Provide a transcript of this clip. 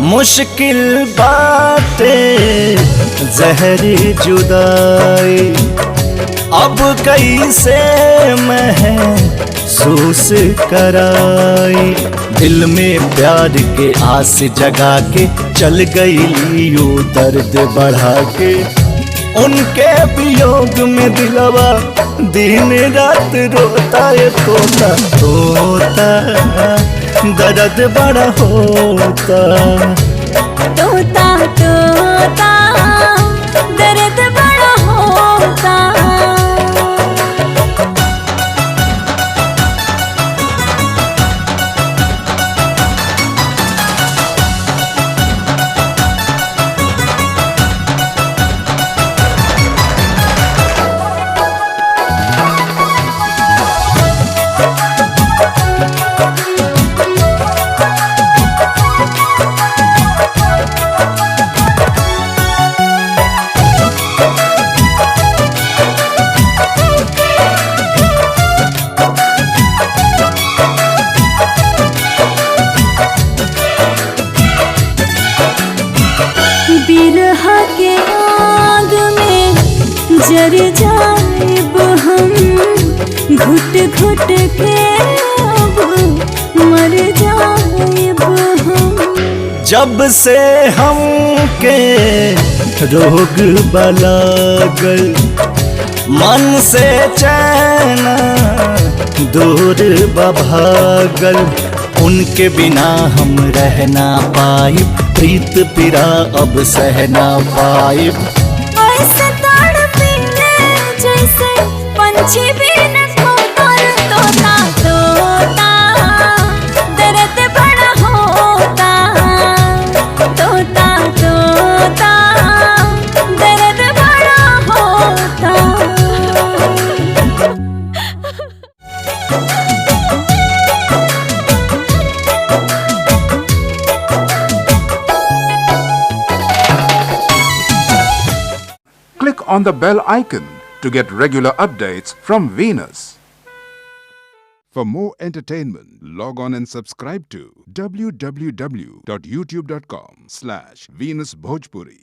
मुश्किल बातें जहरी जुदाई अब कैसे महसूस कराई। दिल में प्यार के आस जगा के चल गई यूं दर्द बढ़ा के। उनके वियोग में दिलवा दिन रात रोता है तोता तोता दर्द बड़ा होता। तोता तोता दर्द बड़ा होता। बिरहा के आग में जर जाएब हम, घुट घुट के अब मर जाएब हम। जब से हमके रोग लागल मन से चैन दूर भागल। उनके बिना हम रह ना पाई, प्रीत पिरा अब सह ना पाई। ऐसे तड़पीले जैसे पंछी बिन खोतर। तोता तोता दर्द बड़ा होता। तोता तोता दर्द बड़ा होता। Click on the bell icon to get regular updates from Venus. For more entertainment, log on and subscribe to www.youtube.com/VenusBhojpuri.